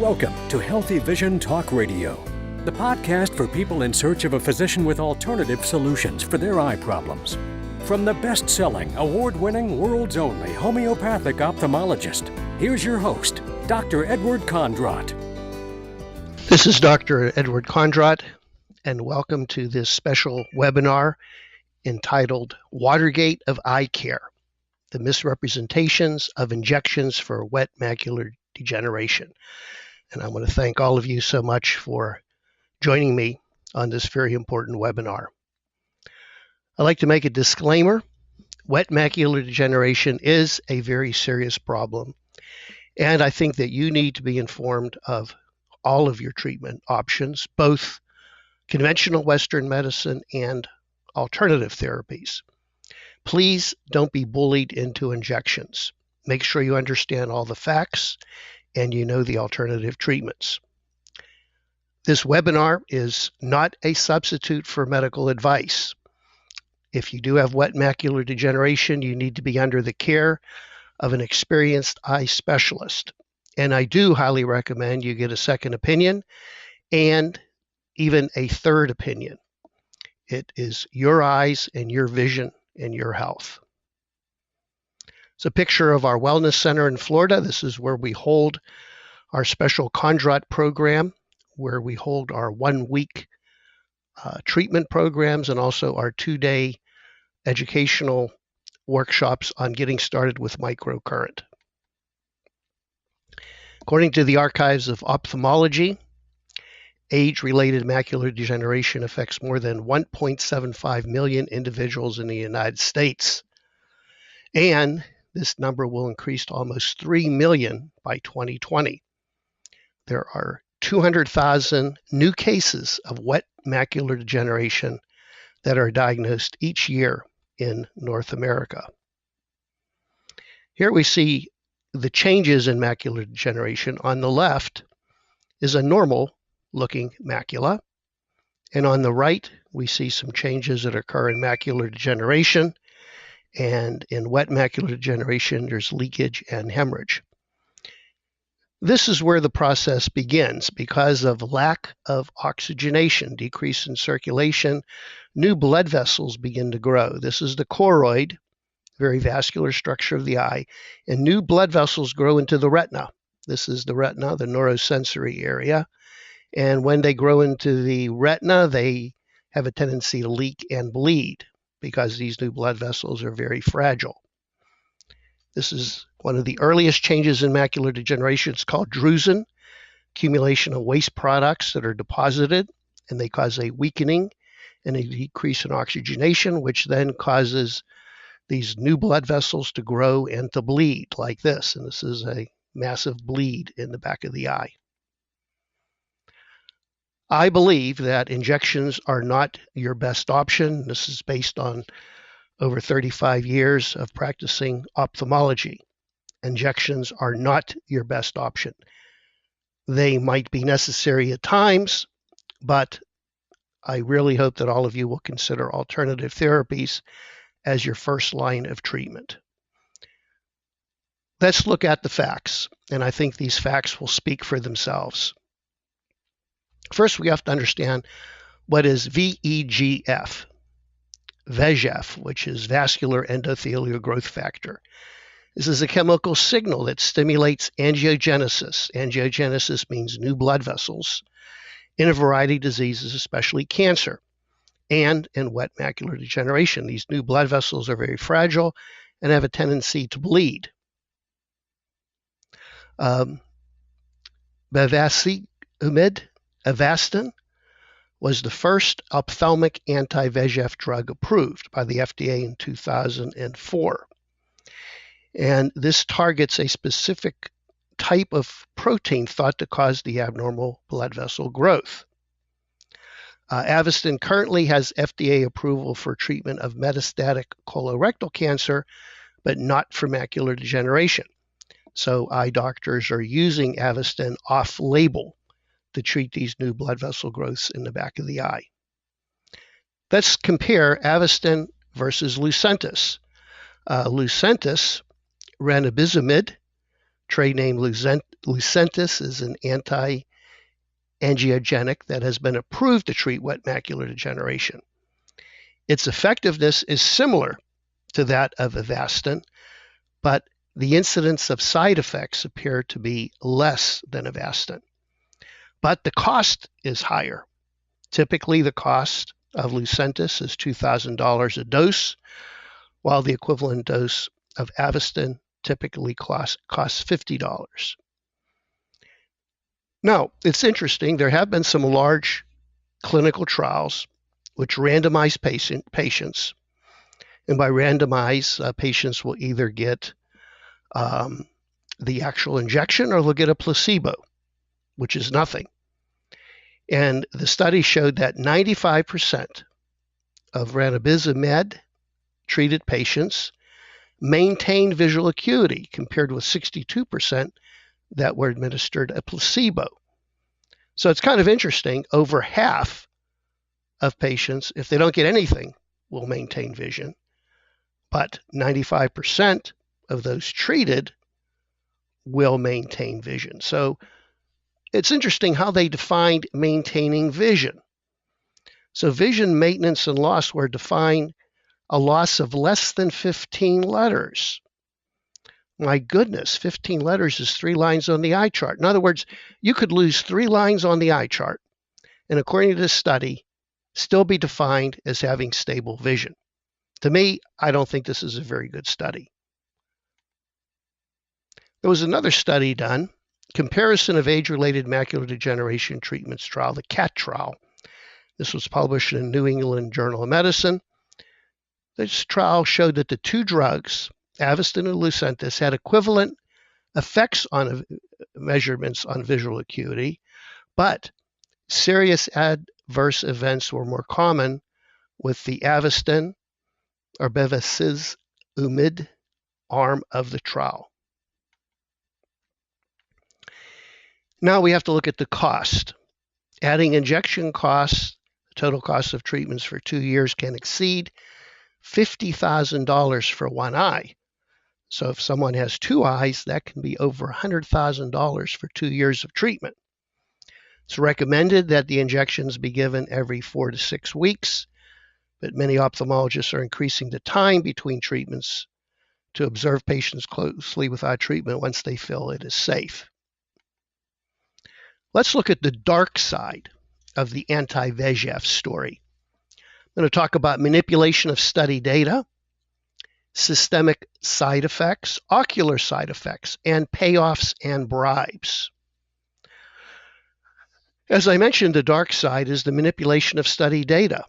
Welcome to Healthy Vision Talk Radio, the podcast for people in search of a physician with alternative solutions for their eye problems. From the best-selling, award-winning, world's only homeopathic ophthalmologist, here's your host, Dr. Edward Kondrot. This is Dr. Edward Kondrot, and welcome to this special webinar entitled Watergate of Eye Care, the Misrepresentations of Injections for Wet Macular Degeneration. And I want to thank all of you so much for joining me on this very important webinar. I'd like to make a disclaimer. Wet macular degeneration is a very serious problem, and I think that you need to be informed of all of your treatment options, both conventional Western medicine and alternative therapies. Please don't be bullied into injections. Make sure you understand all the facts and you know the alternative treatments. This webinar is not a substitute for medical advice. If you do have wet macular degeneration, you need to be under the care of an experienced eye specialist. And I do highly recommend you get a second opinion and even a third opinion. It is your eyes and your vision and your health. It's a picture of our wellness center in Florida. This is where we hold our special Kondrot program, where we hold our 1-week treatment programs and also our 2-day educational workshops on getting started with microcurrent. According to the Archives of Ophthalmology, age-related macular degeneration affects more than 1.75 million individuals in the United States. And this number will increase to almost 3 million by 2020. There are 200,000 new cases of wet macular degeneration that are diagnosed each year in North America. Here we see the changes in macular degeneration. On the left is a normal-looking macula, and on the right we see some changes that occur in macular degeneration. And in wet macular degeneration, there's leakage and hemorrhage. This is where the process begins. Because of lack of oxygenation, decrease in circulation, new blood vessels begin to grow. This is the choroid, very vascular structure of the eye, and new blood vessels grow into the retina. This is the retina, the neurosensory area. And when they grow into the retina, they have a tendency to leak and bleed, because these new blood vessels are very fragile. This is one of the earliest changes in macular degeneration. It's called drusen, accumulation of waste products that are deposited, and they cause a weakening and a decrease in oxygenation, which then causes these new blood vessels to grow and to bleed like this. And this is a massive bleed in the back of the eye. I believe that injections are not your best option. This is based on over 35 years of practicing ophthalmology. Injections are not your best option. They might be necessary at times, but I really hope that all of you will consider alternative therapies as your first line of treatment. Let's look at the facts, and I think these facts will speak for themselves. First, we have to understand what is VEGF. VEGF, which is vascular endothelial growth factor. This is a chemical signal that stimulates angiogenesis. Angiogenesis means new blood vessels in a variety of diseases, especially cancer, and in wet macular degeneration. These new blood vessels are very fragile and have a tendency to bleed. Bevacizumab Avastin was the first ophthalmic anti-VEGF drug approved by the FDA in 2004. And this targets a specific type of protein thought to cause the abnormal blood vessel growth. Avastin currently has FDA approval for treatment of metastatic colorectal cancer, but not for macular degeneration. So eye doctors are using Avastin off-label to treat these new blood vessel growths in the back of the eye. Let's compare Avastin versus Lucentis. Lucentis, ranibizumab, Trade name Lucentis is an antiangiogenic that has been approved to treat wet macular degeneration. Its effectiveness is similar to that of Avastin, but the incidence of side effects appear to be less than Avastin. But the cost is higher. Typically, the cost of Lucentis is $2,000 a dose, while the equivalent dose of Avastin typically costs $50. Now, it's interesting. There have been some large clinical trials which randomize patients. And by randomize, patients will either get the actual injection or they'll get a placebo, which is nothing. And the study showed that 95% of ranibizumab treated patients maintained visual acuity compared with 62% that were administered a placebo. So it's kind of interesting. Over half of patients, if they don't get anything, will maintain vision. But 95% of those treated will maintain vision. So it's interesting how they defined maintaining vision. So vision maintenance and loss were defined a loss of less than 15 letters. My goodness, 15 letters is 3 lines on the eye chart. In other words, you could lose 3 lines on the eye chart, and according to this study, still be defined as having stable vision. To me, I don't think this is a very good study. There was another study done, comparison of age-related macular degeneration treatments trial, the CAT trial. This was published in New England Journal of Medicine. This trial showed that the 2 drugs, Avastin and Lucentis, had equivalent effects on measurements on visual acuity, but serious adverse events were more common with the Avastin or bevacizumab arm of the trial. Now we have to look at the cost. Adding injection costs, the total cost of treatments for 2 years can exceed $50,000 for one eye. So if someone has 2 eyes, that can be over $100,000 for 2 years of treatment. It's recommended that the injections be given every 4 to 6 weeks, but many ophthalmologists are increasing the time between treatments to observe patients closely without treatment once they feel it is safe. Let's look at the dark side of the anti-VEGF story. I'm going to talk about manipulation of study data, systemic side effects, ocular side effects, and payoffs and bribes. As I mentioned, the dark side is the manipulation of study data.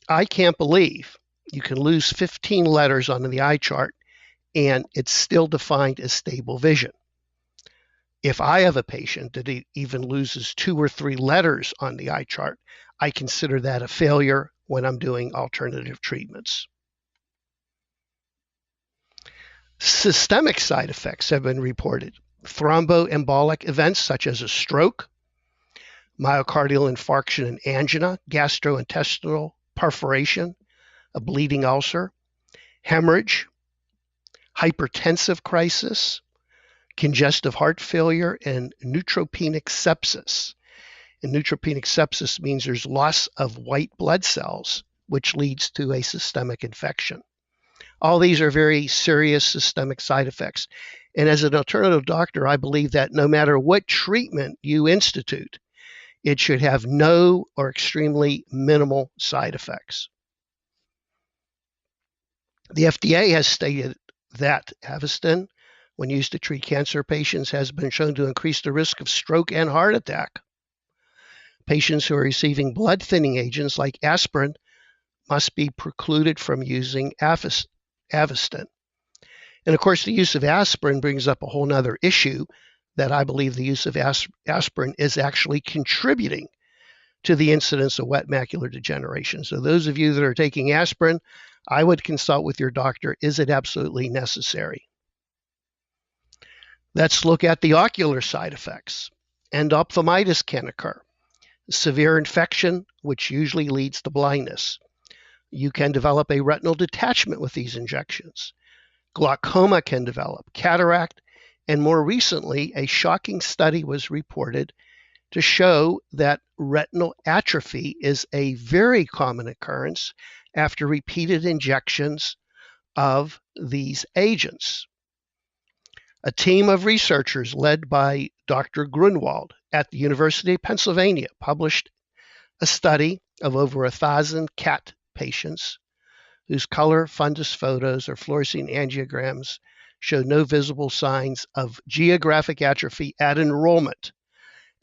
I can't believe you can lose 15 letters on the eye chart and it's still defined as stable vision. If I have a patient that even loses 2 or 3 letters on the eye chart, I consider that a failure when I'm doing alternative treatments. Systemic side effects have been reported. Thromboembolic events such as a stroke, myocardial infarction and angina, gastrointestinal perforation, a bleeding ulcer, hemorrhage, hypertensive crisis, congestive heart failure, and neutropenic sepsis. And neutropenic sepsis means there's loss of white blood cells, which leads to a systemic infection. All these are very serious systemic side effects. And as an alternative doctor, I believe that no matter what treatment you institute, it should have no or extremely minimal side effects. The FDA has stated that Avastin, when used to treat cancer patients, has been shown to increase the risk of stroke and heart attack. Patients who are receiving blood thinning agents like aspirin must be precluded from using Avastin. And of course, the use of aspirin brings up a whole nother issue that I believe the use of aspirin is actually contributing to the incidence of wet macular degeneration. So those of you that are taking aspirin, I would consult with your doctor. Is it absolutely necessary? Let's look at the ocular side effects. Endophthalmitis can occur. Severe infection, which usually leads to blindness. You can develop a retinal detachment with these injections. Glaucoma can develop, cataract, And more recently, a shocking study was reported to show that retinal atrophy is a very common occurrence after repeated injections of these agents. A team of researchers led by Dr. Grunwald at the University of Pennsylvania published a study of over 1,000 CAT patients whose color fundus photos or fluorescein angiograms showed no visible signs of geographic atrophy at enrollment.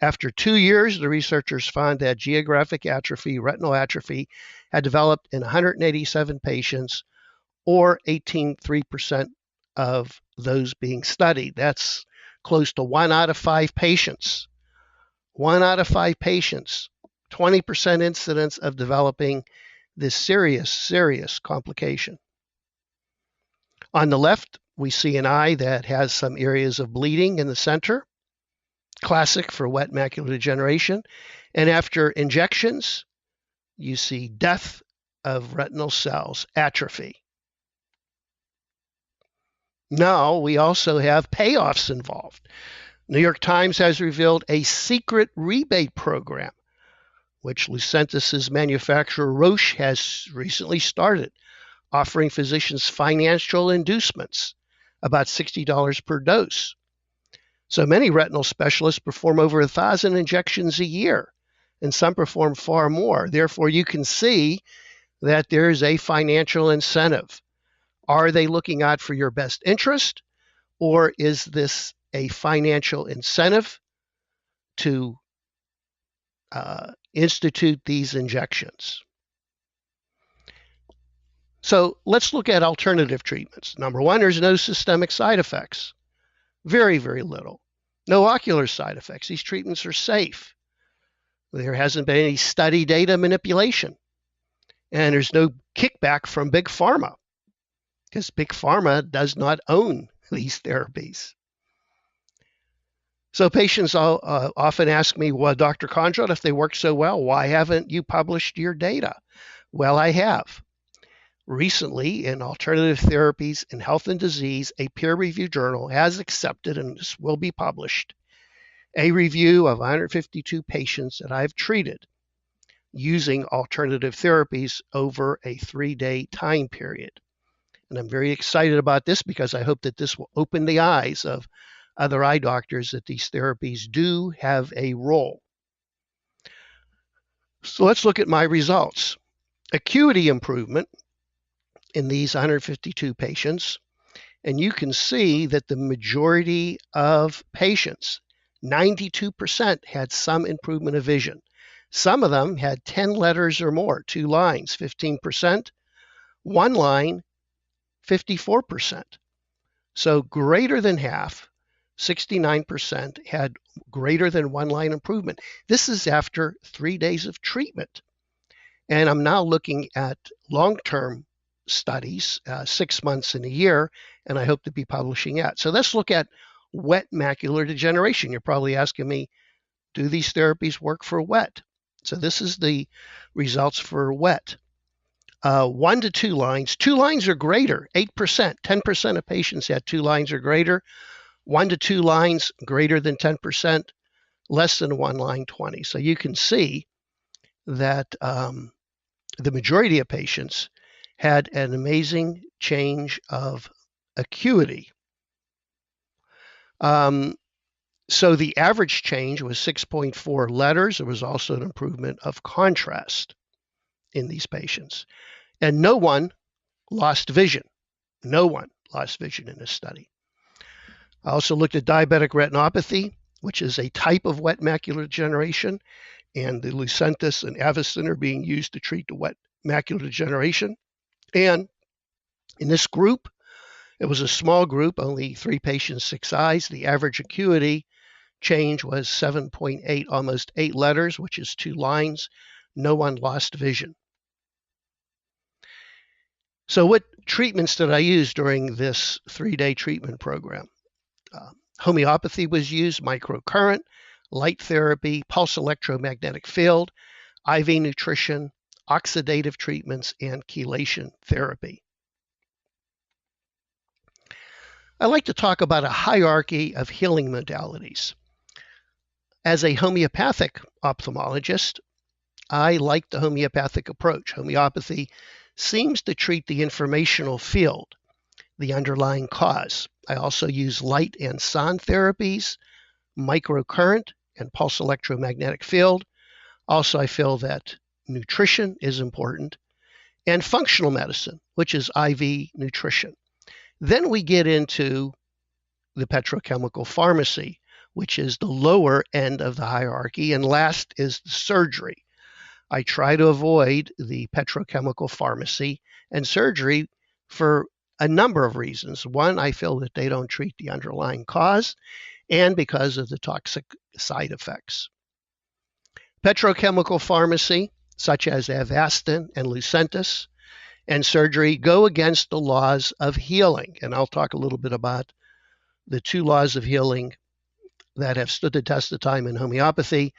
After 2 years, the researchers found that geographic atrophy, retinal atrophy, had developed in 187 patients, or 18.3% of those being studied. That's close to 1 out of 5 patients. 1 out of 5 patients, 20% incidence of developing this serious complication. On the left, we see an eye that has some areas of bleeding in the center, classic for wet macular degeneration. And after injections, you see death of retinal cells, atrophy. Now we also have payoffs involved. New York Times has revealed a secret rebate program, which Lucentis' manufacturer Roche has recently started, offering physicians financial inducements, about $60 per dose. So many retinal specialists perform over 1,000 injections a year, and some perform far more. Therefore, you can see that there is a financial incentive. Are they looking out for your best interest, or is this a financial incentive to institute these injections? So let's look at alternative treatments. Number one, there's no systemic side effects. Very, very little. No ocular side effects. These treatments are safe. There hasn't been any study data manipulation. And there's no kickback from Big Pharma, because Big Pharma does not own these therapies. So patients often ask me, well, Dr. Kondrot, if they work so well, why haven't you published your data? Well, I have. Recently, in Alternative Therapies in Health and Disease, a peer-reviewed journal has accepted, and this will be published, a review of 152 patients that I've treated using alternative therapies over a 3-day time period. And I'm very excited about this because I hope that this will open the eyes of other eye doctors that these therapies do have a role. So let's look at my results. Acuity improvement in these 152 patients, and you can see that the majority of patients, 92%, had some improvement of vision. Some of them had 10 letters or more, 2 lines, 15%, 1 line, 54%. So greater than half, 69%, had greater than 1 line improvement. This is after 3 days of treatment. And I'm now looking at long-term studies, 6 months and a year, and I hope to be publishing that. So let's look at wet macular degeneration. You're probably asking me, do these therapies work for wet? So this is the results for wet. 1 to 2 lines. 2 lines or greater, 8%. 10% of patients had 2 lines or greater. 1 to 2 lines, greater than 10%. Less than 1 line, 20. So you can see that the majority of patients had an amazing change of acuity. So the average change was 6.4 letters. There was also an improvement of contrast in these patients. And no one lost vision. No one lost vision in this study. I also looked at diabetic retinopathy, which is a type of wet macular degeneration, and the Lucentis and Avastin are being used to treat the wet macular degeneration. And in this group, it was a small group, only 3 patients, 6 eyes. The average acuity change was 7.8, almost 8 letters, which is 2 lines. No one lost vision. So what treatments did I use during this 3-day treatment program? Homeopathy was used, microcurrent, light therapy, pulse electromagnetic field, IV nutrition, oxidative treatments, and chelation therapy. I like to talk about a hierarchy of healing modalities. As a homeopathic ophthalmologist, I like the homeopathic approach. Homeopathy seems to treat the informational field, the underlying cause. I also use light and sound therapies, microcurrent and pulse electromagnetic field. Also, I feel that nutrition is important, and functional medicine, which is IV nutrition. Then we get into the petrochemical pharmacy, which is the lower end of the hierarchy, and last is the surgery. I try to avoid the petrochemical pharmacy and surgery for a number of reasons. One, I feel that they don't treat the underlying cause, and because of the toxic side effects. Petrochemical pharmacy, such as Avastin and Lucentis, and surgery go against the laws of healing. And I'll talk a little bit about the two laws of healing that have stood the test of time in homeopathy.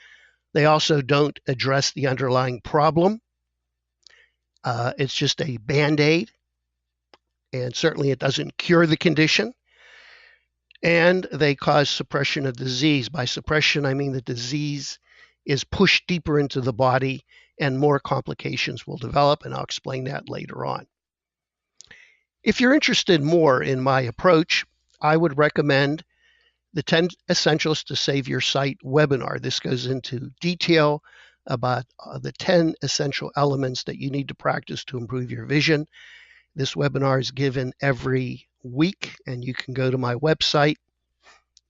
They also don't address the underlying problem. It's just a Band-Aid, and certainly it doesn't cure the condition. And they cause suppression of disease. By suppression, I mean the disease is pushed deeper into the body and more complications will develop, and I'll explain that later on. If you're interested more in my approach, I would recommend the 10 Essentials to Save Your Sight webinar. This goes into detail about the 10 essential elements that you need to practice to improve your vision. This webinar is given every week, and you can go to my website,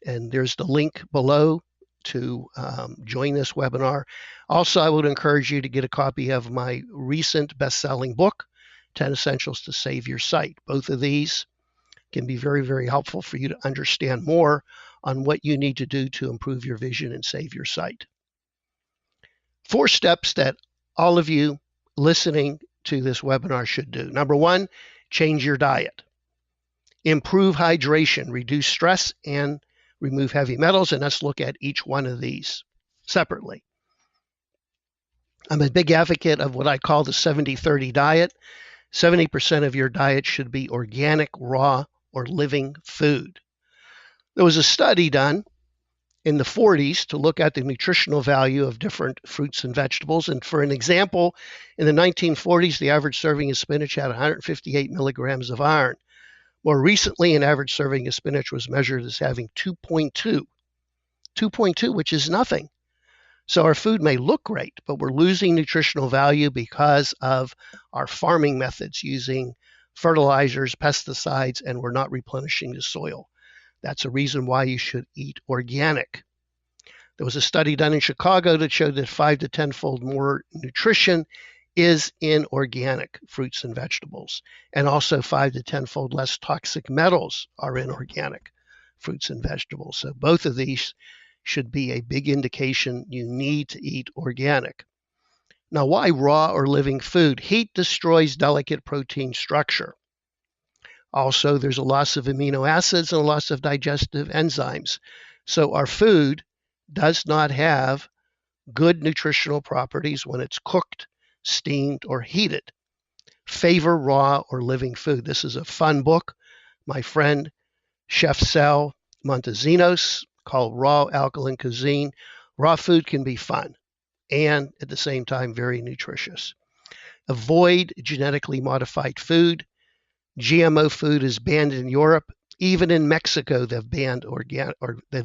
and there's the link below to join this webinar. Also, I would encourage you to get a copy of my recent best-selling book, 10 Essentials to Save Your Sight. Both of these can be very, very helpful for you to understand more on what you need to do to improve your vision and save your sight. 4 steps that all of you listening to this webinar should do. Number 1, change your diet. Improve hydration, reduce stress, and remove heavy metals, and let's look at each one of these separately. I'm a big advocate of what I call the 70-30 diet. 70% of your diet should be organic, raw, or living food. There was a study done in the 40s to look at the nutritional value of different fruits and vegetables. And for an example, in the 1940s, the average serving of spinach had 158 milligrams of iron. More recently, an average serving of spinach was measured as having 2.2, which is nothing. So our food may look great, but we're losing nutritional value because of our farming methods using fertilizers, pesticides, and we're not replenishing the soil. That's a reason why you should eat organic. There was a study done in Chicago that showed that 5 to 10-fold more nutrition is in organic fruits and vegetables, and also 5 to 10-fold less toxic metals are in organic fruits and vegetables. So both of these should be a big indication you need to eat organic. Now, why raw or living food? Heat destroys delicate protein structure. Also, there's a loss of amino acids and a loss of digestive enzymes. So our food does not have good nutritional properties when it's cooked, steamed, or heated. Favor raw or living food. This is a fun book. My friend, Chef Sal Montesinos, called Raw Alkaline Cuisine. Raw food can be fun and at the same time very nutritious. Avoid genetically modified food. GMO food is banned in Europe. Even in Mexico, they've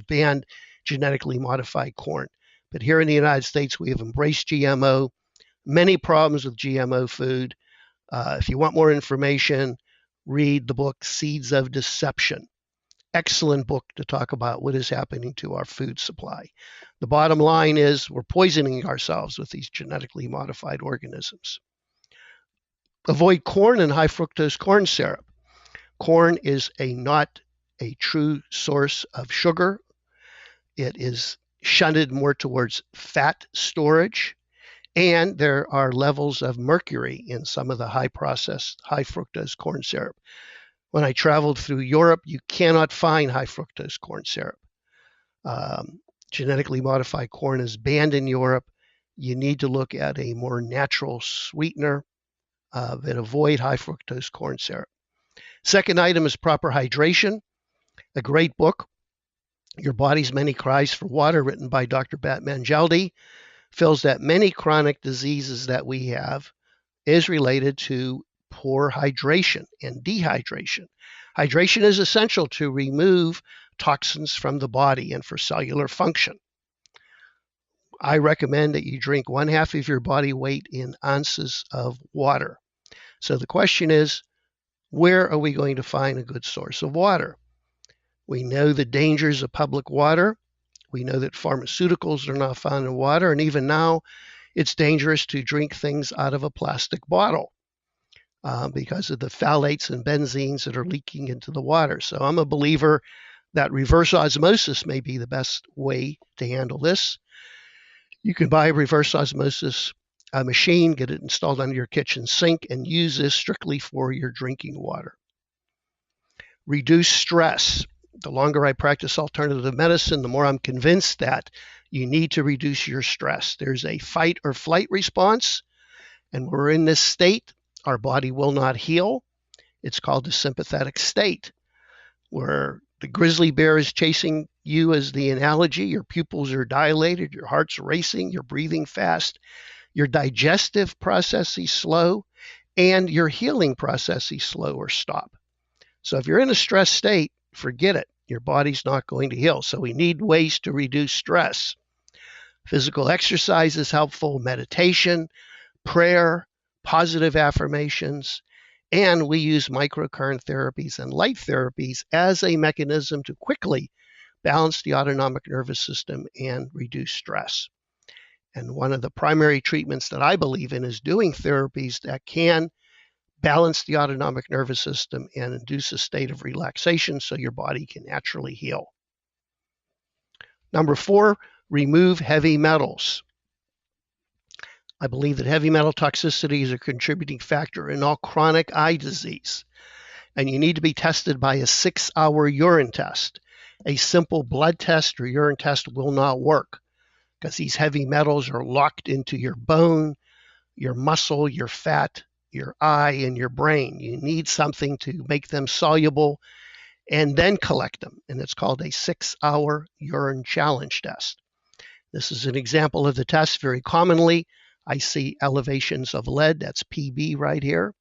banned genetically modified corn. But here in the United States, we have embraced GMO. Many problems with GMO food. If you want more information, read the book Seeds of Deception. Excellent book to talk about what is happening to our food supply. The bottom line is we're poisoning ourselves with these genetically modified organisms. Avoid corn and high fructose corn syrup. Corn is not a true source of sugar. It is shunted more towards fat storage, and there are levels of mercury in some of the high fructose corn syrup. When I traveled through Europe, you cannot find high fructose corn syrup. Genetically modified corn is banned in Europe. You need to look at a more natural sweetener that avoid high fructose corn syrup. Second item is proper hydration. A great book, Your Body's Many Cries for Water, written by Dr. Batman Jaldi, feels that many chronic diseases that we have is related to poor hydration and dehydration. Hydration is essential to remove toxins from the body and for cellular function. I recommend that you drink 1/2 of your body weight in ounces of water. So the question is, where are we going to find a good source of water? We know the dangers of public water. We know that pharmaceuticals are not found in water, and even now it's dangerous to drink things out of a plastic bottle because of the phthalates and benzenes that are leaking into the water. So I'm a believer that reverse osmosis may be the best way to handle this. You can buy a reverse osmosis machine, get it installed under your kitchen sink, and use this strictly for your drinking water. Reduce stress. The longer I practice alternative medicine, the more I'm convinced that you need to reduce your stress. There's a fight or flight response, and when we're in this state, our body will not heal. It's called the sympathetic state, where the grizzly bear is chasing you as the analogy. Your pupils are dilated, your heart's racing, you're breathing fast, your digestive process is slow, and your healing process is slow or stop. So if you're in a stress state, forget it. Your body's not going to heal. So we need ways to reduce stress. Physical exercise is helpful, meditation, prayer, positive affirmations, and we use microcurrent therapies and light therapies as a mechanism to quickly balance the autonomic nervous system and reduce stress. And one of the primary treatments that I believe in is doing therapies that can balance the autonomic nervous system and induce a state of relaxation so your body can naturally heal. Number 4, remove heavy metals. I believe that heavy metal toxicity is a contributing factor in all chronic eye disease, and you need to be tested by a 6-hour urine test. A simple blood test or urine test will not work because these heavy metals are locked into your bone, your muscle, your fat, your eye, and your brain. You need something to make them soluble and then collect them, and it's called a 6-hour urine challenge test. This is an example of the test. Very commonly, I see elevations of lead, that's PB right here,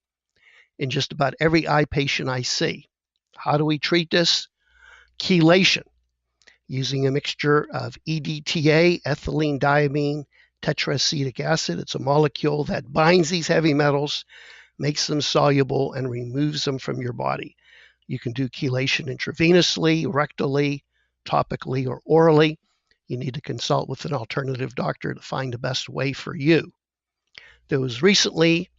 in just about every eye patient I see. How do we treat this? Chelation, using a mixture of EDTA, ethylene diamine tetraacetic acid. It's a molecule that binds these heavy metals, makes them soluble, and removes them from your body. You can do chelation intravenously, rectally, topically, or orally. You need to consult with an alternative doctor to find the best way for you. There was recently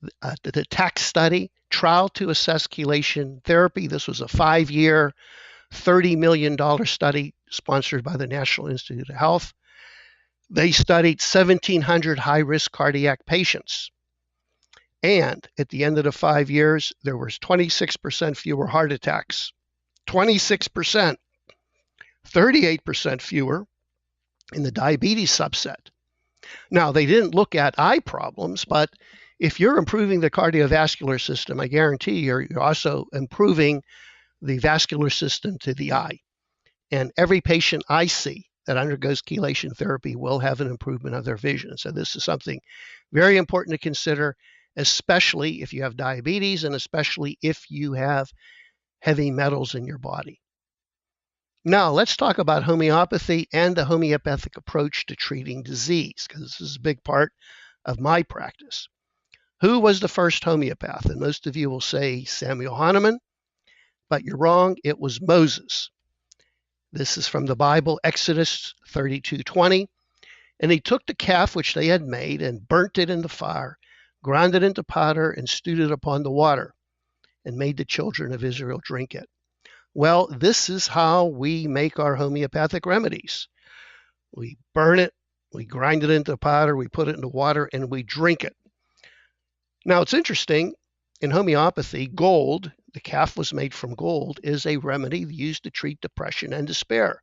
the TAC study, trial to assess chelation therapy. This was a 5-year, $30 million study sponsored by the National Institute of Health. They studied 1,700 high-risk cardiac patients. And at the end of the 5 years, there was 26% fewer heart attacks, 26%, 38% fewer in the diabetes subset. Now, they didn't look at eye problems, but if you're improving the cardiovascular system, I guarantee you're also improving the vascular system to the eye. And every patient I see that undergoes chelation therapy will have an improvement of their vision. So this is something very important to consider, especially if you have diabetes and especially if you have heavy metals in your body. Now, let's talk about homeopathy and the homeopathic approach to treating disease, because this is a big part of my practice. Who was the first homeopath? And most of you will say Samuel Hahnemann, but you're wrong. It was Moses. This is from the Bible, Exodus 32:20. And he took the calf which they had made and burnt it in the fire, ground it into powder, and stewed it upon the water, and made the children of Israel drink it. Well, this is how we make our homeopathic remedies. We burn it, we grind it into powder, we put it into water, and we drink it. Now, it's interesting, in homeopathy, gold, the calf was made from gold, is a remedy used to treat depression and despair.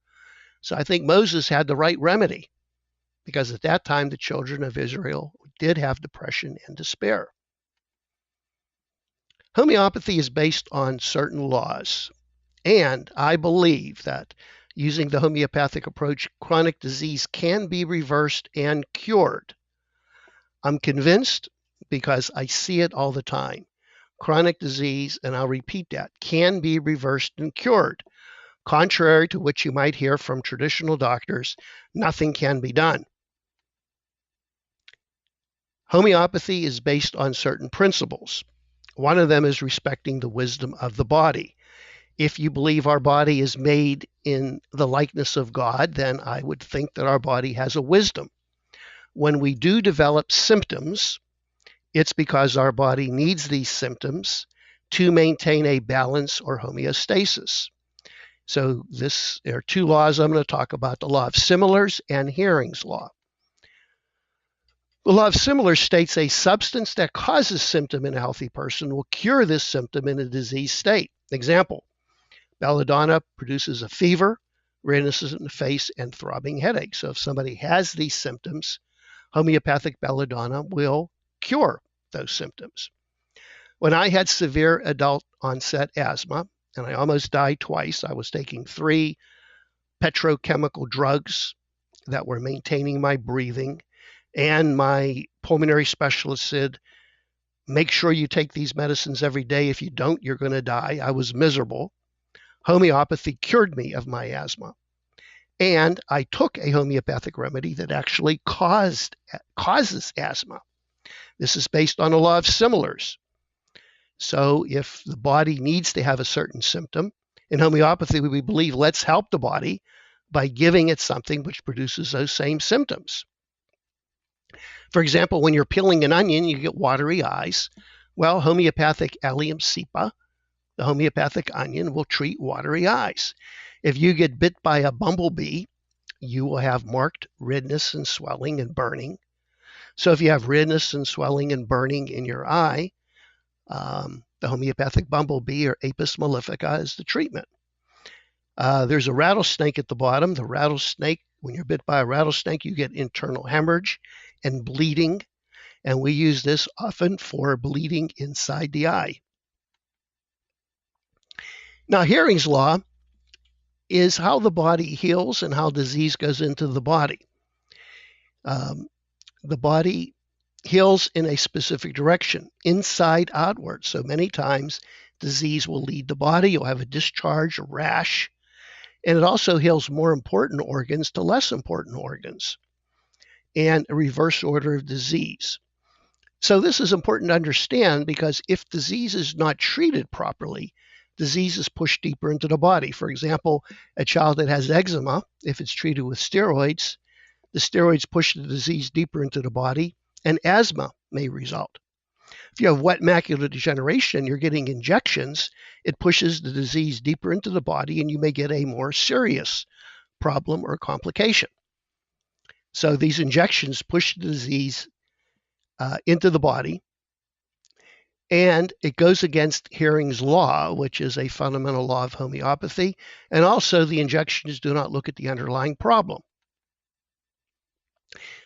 So I think Moses had the right remedy, because at that time, the children of Israel did have depression and despair. Homeopathy is based on certain laws. And I believe that using the homeopathic approach, chronic disease can be reversed and cured. I'm convinced because I see it all the time. Chronic disease, and I'll repeat that, can be reversed and cured. Contrary to what you might hear from traditional doctors, nothing can be done. Homeopathy is based on certain principles. One of them is respecting the wisdom of the body. If you believe our body is made in the likeness of God, then I would think that our body has a wisdom. When we do develop symptoms, it's because our body needs these symptoms to maintain a balance or homeostasis. So there are two laws I'm going to talk about, the law of similars and Hering's law. The law of similars states a substance that causes symptom in a healthy person will cure this symptom in a diseased state. Example, belladonna produces a fever, redness in the face, and throbbing headache. So if somebody has these symptoms, homeopathic belladonna will cure those symptoms. When I had severe adult onset asthma, and I almost died twice, I was taking 3 petrochemical drugs that were maintaining my breathing, and my pulmonary specialist said, make sure you take these medicines every day. If you don't, you're going to die. I was miserable. Homeopathy cured me of my asthma. And I took a homeopathic remedy that actually causes asthma. This is based on a law of similars. So if the body needs to have a certain symptom, in homeopathy, we believe let's help the body by giving it something which produces those same symptoms. For example, when you're peeling an onion, you get watery eyes. Well, homeopathic allium cepa, the homeopathic onion, will treat watery eyes. If you get bit by a bumblebee, you will have marked redness and swelling and burning. So if you have redness and swelling and burning in your eye, the homeopathic bumblebee or Apis mellifica is the treatment. There's a rattlesnake at the bottom. The rattlesnake, when you're bit by a rattlesnake, you get internal hemorrhage and bleeding. And we use this often for bleeding inside the eye. Now, Hering's law is how the body heals and how disease goes into the body. The body heals in a specific direction, inside outward. So many times disease will lead the body. You'll have a discharge, a rash, and it also heals more important organs to less important organs, and a reverse order of disease. So this is important to understand because if disease is not treated properly, disease is pushed deeper into the body. For example, a child that has eczema, if it's treated with steroids, the steroids push the disease deeper into the body, and asthma may result. If you have wet macular degeneration, you're getting injections, it pushes the disease deeper into the body, and you may get a more serious problem or complication. So these injections push the disease into the body, and it goes against Hering's law, which is a fundamental law of homeopathy, and also the injections do not look at the underlying problem.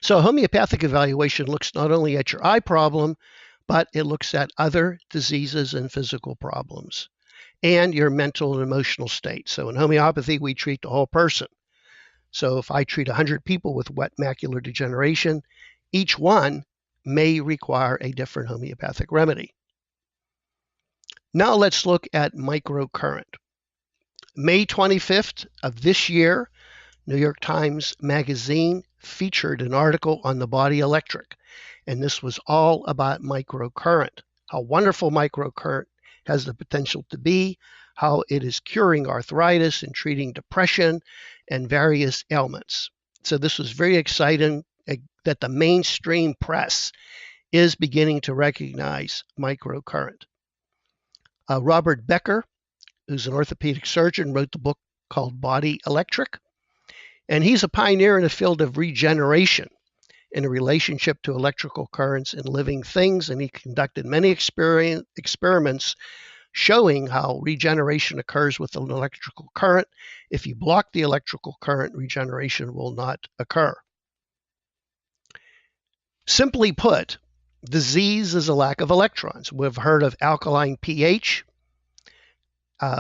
So homeopathic evaluation looks not only at your eye problem, but it looks at other diseases and physical problems and your mental and emotional state. So in homeopathy, we treat the whole person. So if I treat 100 people with wet macular degeneration, each one may require a different homeopathic remedy. Now let's look at microcurrent. May 25th of this year, New York Times Magazine featured an article on the body electric, and this was all about microcurrent, how wonderful microcurrent has the potential to be, how it is curing arthritis and treating depression and various ailments. So this was very exciting that the mainstream press is beginning to recognize microcurrent. Robert Becker, who's an orthopedic surgeon, wrote the book called Body Electric, and he's a pioneer in the field of regeneration in a relationship to electrical currents in living things, and he conducted many experiments showing how regeneration occurs with an electrical current. If you block the electrical current, regeneration will not occur. Simply put, disease is a lack of electrons. We've heard of alkaline pH.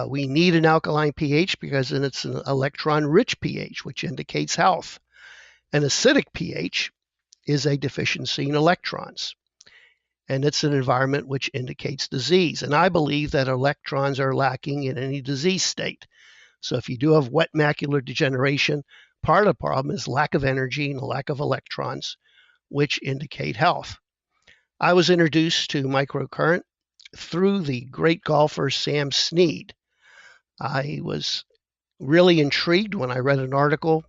We need an alkaline pH because then it's an electron-rich pH, which indicates health. An acidic pH is a deficiency in electrons, and it's an environment which indicates disease. And I believe that electrons are lacking in any disease state. So if you do have wet macular degeneration, part of the problem is lack of energy and lack of electrons, which indicate health. I was introduced to microcurrent through the great golfer Sam Snead. I was really intrigued when I read an article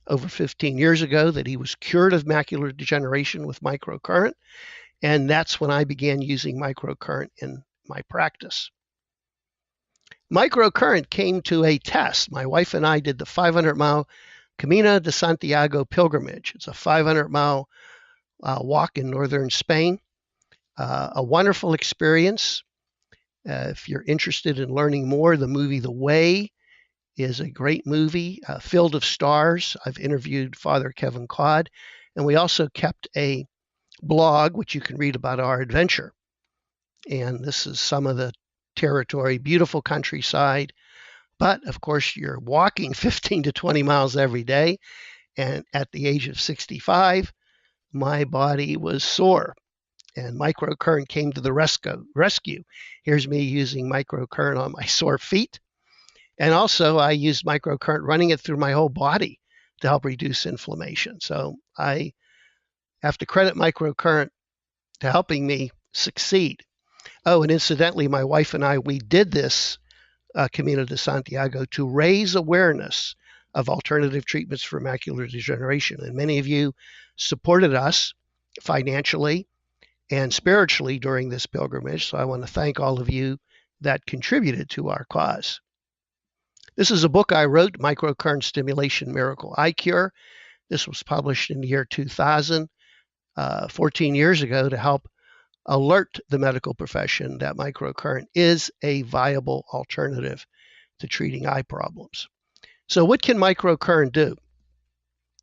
over 15 years ago that he was cured of macular degeneration with microcurrent, and that's when I began using microcurrent in my practice. Microcurrent came to a test. My wife and I did the 500-mile Camino de Santiago pilgrimage. It's a 500-mile walk in northern Spain. A wonderful experience. If you're interested in learning more, the movie The Way is a great movie. Field of Stars. I've interviewed Father Kevin Codd, and we also kept a blog which you can read about our adventure. And this is some of the territory, beautiful countryside, but of course you're walking 15 to 20 miles every day. And at the age of 65, my body was sore, and microcurrent came to the rescue. Here's me using microcurrent on my sore feet. And also I used microcurrent running it through my whole body to help reduce inflammation. So I have to credit microcurrent to helping me succeed. Oh, and incidentally, my wife and I, we did this Camino de Santiago to raise awareness of alternative treatments for macular degeneration. And many of you supported us financially and spiritually during this pilgrimage. So I want to thank all of you that contributed to our cause. This is a book I wrote, Microcurrent Stimulation Miracle Eye Cure. This was published in the year 2000, 14 years ago, to help alert the medical profession that microcurrent is a viable alternative to treating eye problems. So what can microcurrent do?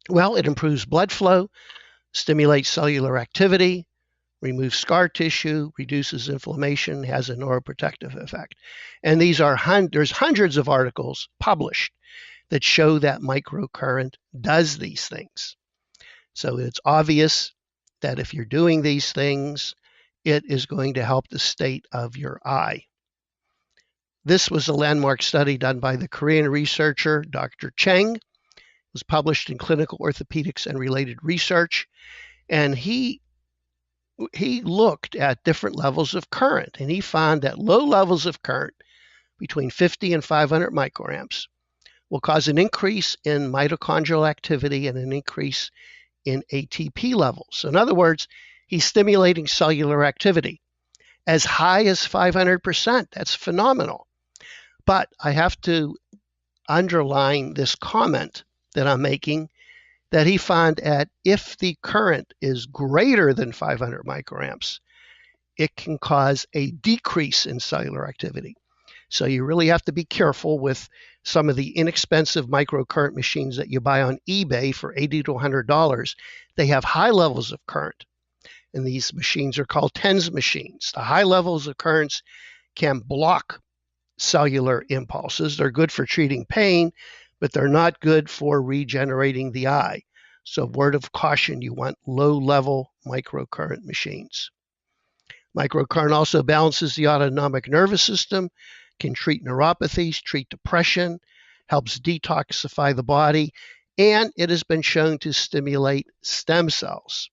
Well, it improves blood flow, stimulates cellular activity, removes scar tissue, reduces inflammation, has a neuroprotective effect. And there's hundreds of articles published that show that microcurrent does these things. So it's obvious that if you're doing these things, it is going to help the state of your eye. This was a landmark study done by the Korean researcher, Dr. Cheng. It was published in Clinical Orthopedics and Related Research. And he looked at different levels of current, and he found that low levels of current between 50 and 500 microamps will cause an increase in mitochondrial activity and an increase in ATP levels. So in other words, he's stimulating cellular activity as high as 500%. That's phenomenal. But I have to underline this comment that I'm making, that he found that if the current is greater than 500 microamps, it can cause a decrease in cellular activity. So you really have to be careful with some of the inexpensive microcurrent machines that you buy on eBay for $80 to $100. They have high levels of current, and these machines are called TENS machines. The high levels of currents can block cellular impulses. They're good for treating pain, but they're not good for regenerating the eye. So word of caution, you want low-level microcurrent machines. Microcurrent also balances the autonomic nervous system, can treat neuropathies, treat depression, helps detoxify the body, and it has been shown to stimulate stem cells.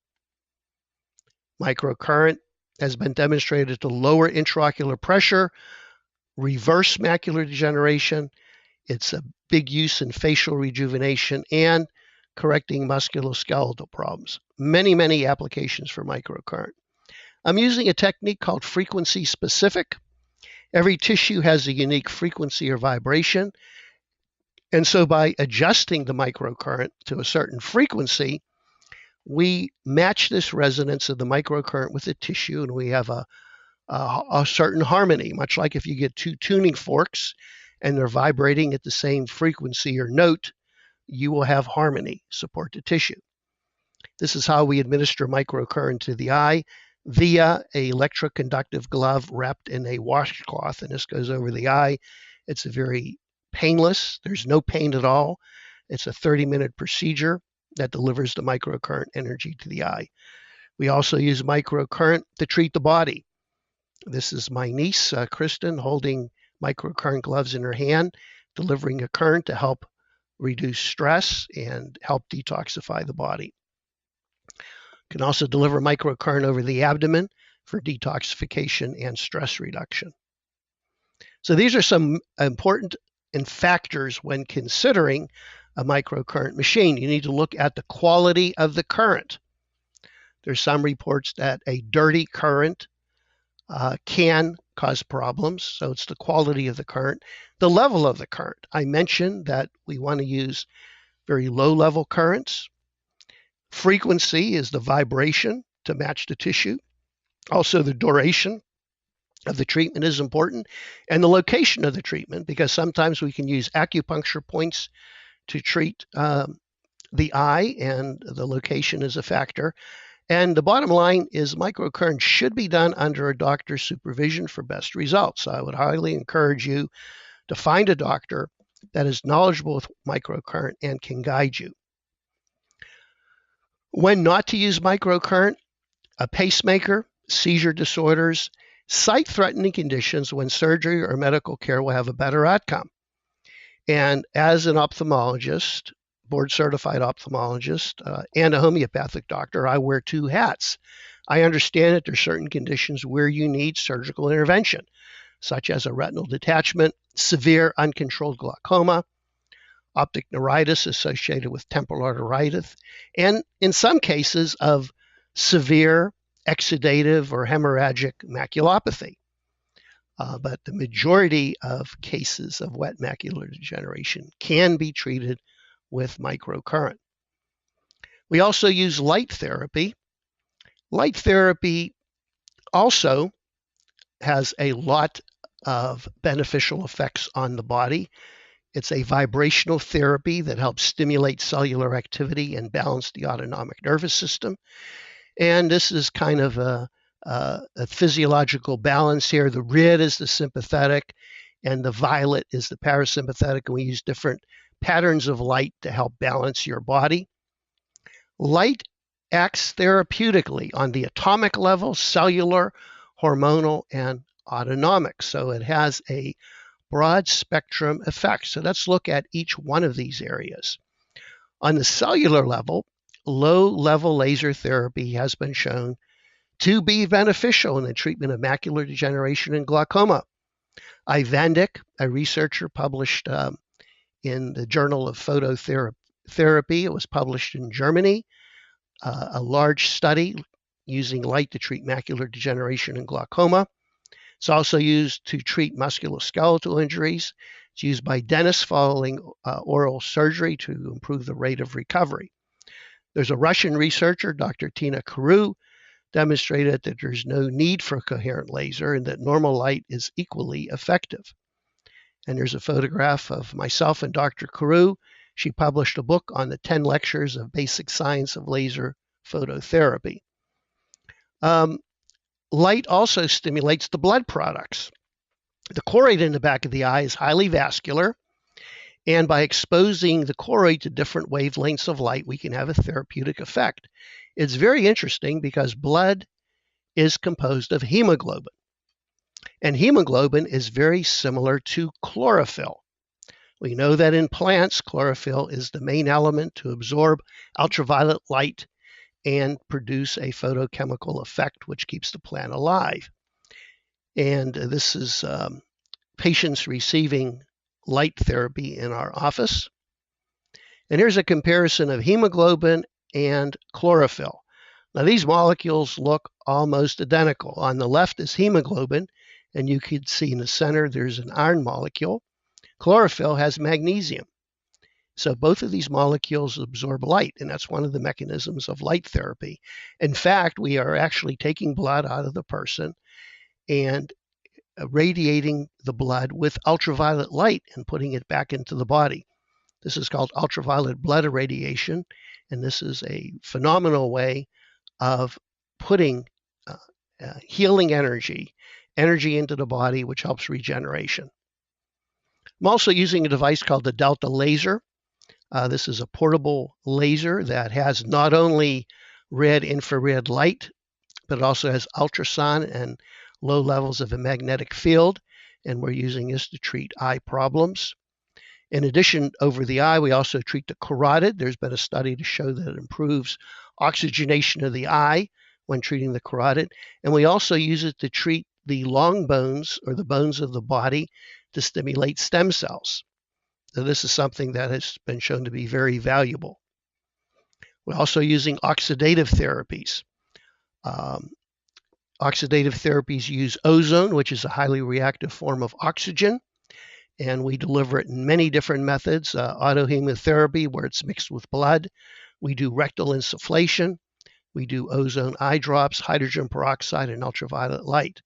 Microcurrent has been demonstrated to lower intraocular pressure, reverse macular degeneration. It's a big use in facial rejuvenation and correcting musculoskeletal problems. Many, many applications for microcurrent. I'm using a technique called frequency specific. Every tissue has a unique frequency or vibration. And so by adjusting the microcurrent to a certain frequency, we match this resonance of the microcurrent with the tissue, and we have a certain harmony, much like if you get two tuning forks and they're vibrating at the same frequency or note, you will have harmony, support the tissue. This is how we administer microcurrent to the eye via an electroconductive glove wrapped in a washcloth, and this goes over the eye It's a very painless. There's no pain at all. It's a 30-minute procedure that delivers the microcurrent energy to the eye. We also use microcurrent to treat the body. This is my niece, Kristen, holding microcurrent gloves in her hand, delivering a current to help reduce stress and help detoxify the body. Can also deliver microcurrent over the abdomen for detoxification and stress reduction. So these are some important factors when considering a microcurrent machine. You need to look at the quality of the current. There's some reports that a dirty current can cause problems, so it's the quality of the current. The level of the current. I mentioned that we want to use very low level currents. Frequency is the vibration to match the tissue. Also, the duration of the treatment is important, and the location of the treatment, because sometimes we can use acupuncture points to treat the eye, and the location is a factor. And the bottom line is microcurrent should be done under a doctor's supervision for best results. So I would highly encourage you to find a doctor that is knowledgeable with microcurrent and can guide you. When not to use microcurrent: a pacemaker, seizure disorders, sight-threatening conditions when surgery or medical care will have a better outcome. And as an ophthalmologist, board-certified ophthalmologist, and a homeopathic doctor, I wear two hats. I understand that there are certain conditions where you need surgical intervention, such as a retinal detachment, severe uncontrolled glaucoma, optic neuritis associated with temporal arteritis, and in some cases of severe exudative or hemorrhagic maculopathy. But the majority of cases of wet macular degeneration can be treated with microcurrent. We also use light therapy. Light therapy also has a lot of beneficial effects on the body. It's a vibrational therapy that helps stimulate cellular activity and balance the autonomic nervous system. And this is kind of a physiological balance here. The red is the sympathetic and the violet is the parasympathetic, and we use different patterns of light to help balance your body. Light acts therapeutically on the atomic level, cellular, hormonal, and autonomic. So it has a broad spectrum effect. So let's look at each one of these areas. On the cellular level, low-level laser therapy has been shown to be beneficial in the treatment of macular degeneration and glaucoma. Ivandik, a researcher, published in the Journal of Phototherapy. It was published in Germany. A large study using light to treat macular degeneration and glaucoma. It's also used to treat musculoskeletal injuries. It's used by dentists following oral surgery to improve the rate of recovery. There's a Russian researcher, Dr. Tina Karu, demonstrated that there's no need for coherent laser and that normal light is equally effective. And there's a photograph of myself and Dr. Karu. She published a book on the 10 lectures of basic science of laser phototherapy. Light also stimulates the blood products. The choroid in the back of the eye is highly vascular, and by exposing the choroid to different wavelengths of light, we can have a therapeutic effect. It's very interesting because blood is composed of hemoglobin, and hemoglobin is very similar to chlorophyll. We know that in plants, chlorophyll is the main element to absorb ultraviolet light and produce a photochemical effect which keeps the plant alive. And this is patients receiving light therapy in our office. And here's a comparison of hemoglobin and chlorophyll. Now these molecules look almost identical. On the left is hemoglobin, and you can see in the center there's an iron molecule. Chlorophyll has magnesium. So both of these molecules absorb light, and that's one of the mechanisms of light therapy. In fact, we are actually taking blood out of the person and radiating the blood with ultraviolet light and putting it back into the body. This is called ultraviolet blood irradiation, and this is a phenomenal way of putting healing energy into the body, which helps regeneration. I'm also using a device called the Delta Laser. This is a portable laser that has not only red infrared light, but it also has ultrasound and low levels of a magnetic field, and we're using this to treat eye problems. In addition, over the eye, we also treat the carotid. There's been a study to show that it improves oxygenation of the eye when treating the carotid. And we also use it to treat the long bones or the bones of the body to stimulate stem cells. So this is something that has been shown to be very valuable. We're also using oxidative therapies. Oxidative therapies use ozone, which is a highly reactive form of oxygen, and we deliver it in many different methods. Autohemotherapy, where it's mixed with blood. We do rectal insufflation. We do ozone eye drops, hydrogen peroxide, and ultraviolet light.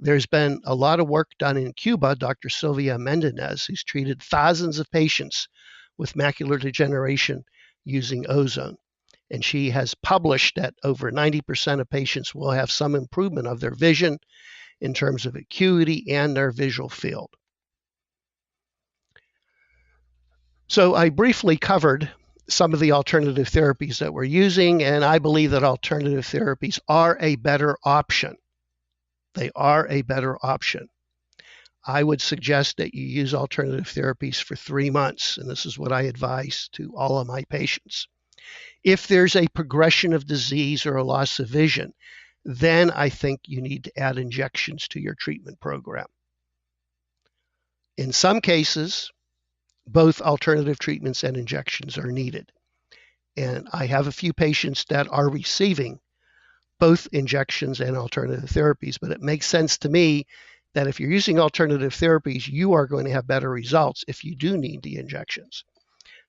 There's been a lot of work done in Cuba. Dr. Silvia Mendez, who's treated thousands of patients with macular degeneration using ozone. And she has published that over 90% of patients will have some improvement of their vision in terms of acuity and their visual field. So I briefly covered some of the alternative therapies that we're using, and I believe that alternative therapies are a better option. They are a better option. I would suggest that you use alternative therapies for 3 months, and this is what I advise to all of my patients. If there's a progression of disease or a loss of vision, then I think you need to add injections to your treatment program. In some cases, both alternative treatments and injections are needed. And I have a few patients that are receiving both injections and alternative therapies, but it makes sense to me that if you're using alternative therapies, you are going to have better results if you do need the injections.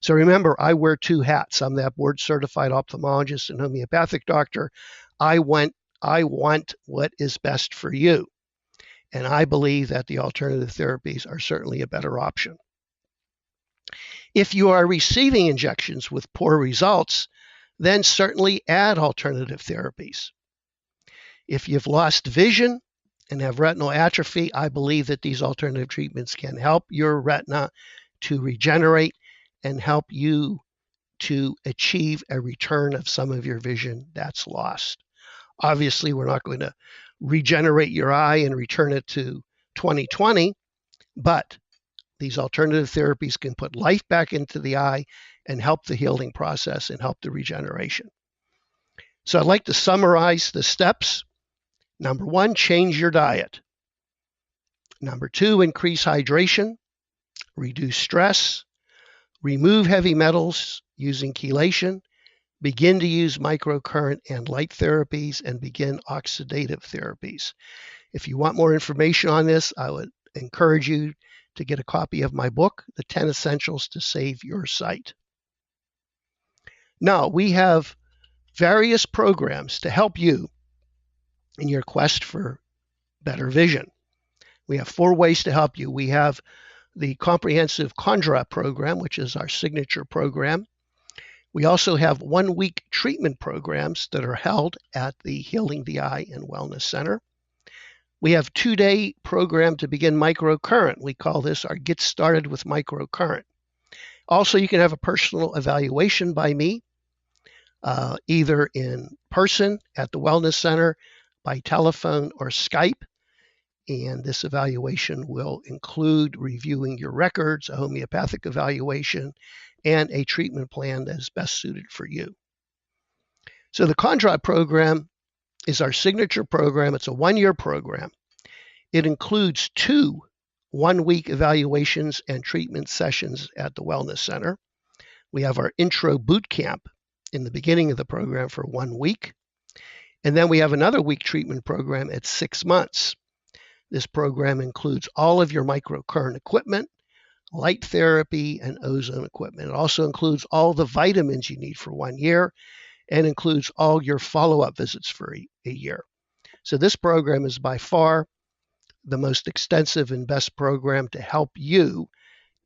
So remember, I wear 2 hats. I'm that board-certified ophthalmologist and homeopathic doctor. I want what is best for you. And I believe that the alternative therapies are certainly a better option. If you are receiving injections with poor results, then certainly add alternative therapies. If you've lost vision and have retinal atrophy, I believe that these alternative treatments can help your retina to regenerate and help you to achieve a return of some of your vision that's lost. Obviously, we're not going to regenerate your eye and return it to 2020, but these alternative therapies can put life back into the eye and help the healing process and help the regeneration. So I'd like to summarize the steps. Number 1, change your diet. Number 2, increase hydration, reduce stress, remove heavy metals using chelation, begin to use microcurrent and light therapies, and begin oxidative therapies. If you want more information on this, I would encourage you to get a copy of my book, The 10 Essentials to Save Your Sight. Now, we have various programs to help you in your quest for better vision. We have 4 ways to help you. We have the comprehensive Kondrot program, which is our signature program. We also have 1-week treatment programs that are held at the Healing the Eye and Wellness Center. We have 2-day program to begin microcurrent. We call this our Get Started with Microcurrent. Also, you can have a personal evaluation by me, either in person at the Wellness Center, by telephone, or Skype. And this evaluation will include reviewing your records, a homeopathic evaluation, and a treatment plan that is best suited for you. So the Kondrot program is our signature program. It's a 1-year program. It includes 2 1-week evaluations and treatment sessions at the Wellness Center. We have our intro boot camp in the beginning of the program for 1 week. And then we have another week treatment program at 6 months. This program includes all of your microcurrent equipment, light therapy, and ozone equipment. It also includes all the vitamins you need for 1 year and includes all your follow-up visits for a year. So this program is by far the most extensive and best program to help you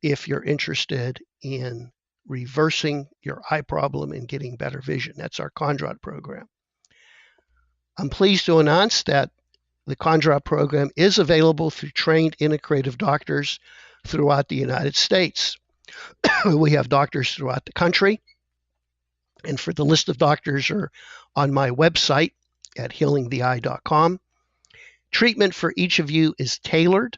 if you're interested in reversing your eye problem and getting better vision. That's our Kondrot program. I'm pleased to announce that the Kondrot program is available through trained integrative doctors throughout the United States. We have doctors throughout the country. And for the list of doctors are on my website at healingtheeye.com. Treatment for each of you is tailored.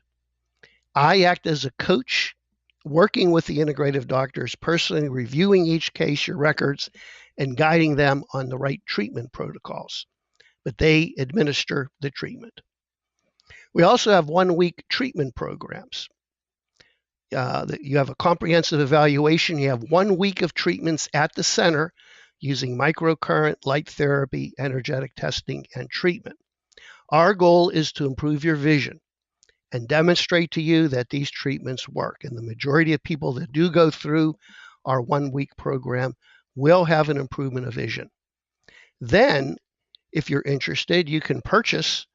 I act as a coach, working with the integrative doctors, personally reviewing each case, your records, and guiding them on the right treatment protocols. But they administer the treatment. We also have 1-week treatment programs. You have a comprehensive evaluation. You have 1 week of treatments at the center using microcurrent, light therapy, energetic testing, and treatment. Our goal is to improve your vision and demonstrate to you that these treatments work. And the majority of people that do go through our 1-week program will have an improvement of vision. Then, if you're interested, you can purchase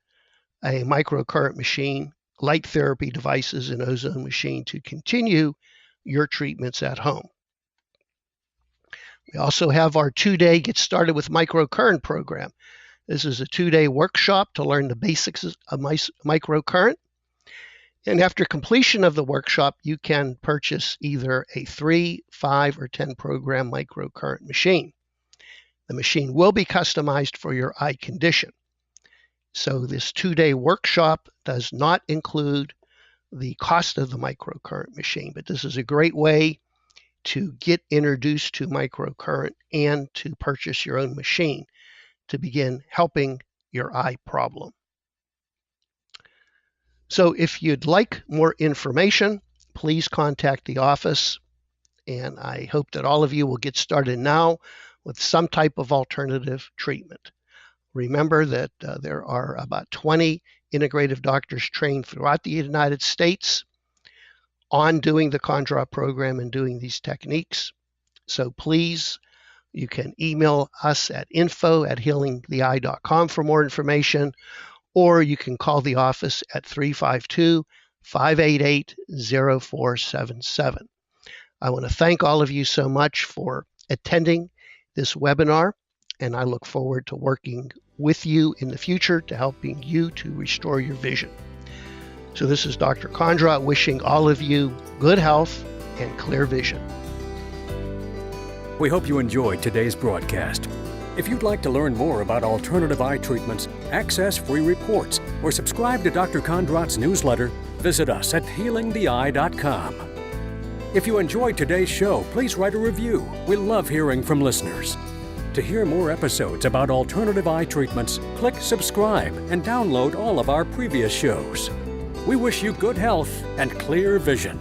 a microcurrent machine, light therapy devices, and ozone machine to continue your treatments at home. We also have our 2-day Get Started with Microcurrent program. This is a 2-day workshop to learn the basics of microcurrent. And after completion of the workshop, you can purchase either a 3, 5, or 10 program microcurrent machine. The machine will be customized for your eye condition. So this 2-day workshop does not include the cost of the microcurrent machine, but this is a great way to get introduced to microcurrent and to purchase your own machine to begin helping your eye problem. So if you'd like more information, please contact the office, and I hope that all of you will get started now with some type of alternative treatment. Remember that there are about 20 integrative doctors trained throughout the United States on doing the Kondrot program and doing these techniques. So please, you can email us at info@healingtheeye.com for more information, or you can call the office at 352-588-0477. I want to thank all of you so much for attending this webinar, and I look forward to working with you in the future to helping you to restore your vision. So this is Dr. Kondrot wishing all of you good health and clear vision. We hope you enjoyed today's broadcast. If you'd like to learn more about alternative eye treatments, access free reports, or subscribe to Dr. Kondrot's newsletter, visit us at healingtheeye.com. If you enjoyed today's show, please write a review. We love hearing from listeners. To hear more episodes about alternative eye treatments, click subscribe and download all of our previous shows. We wish you good health and clear vision.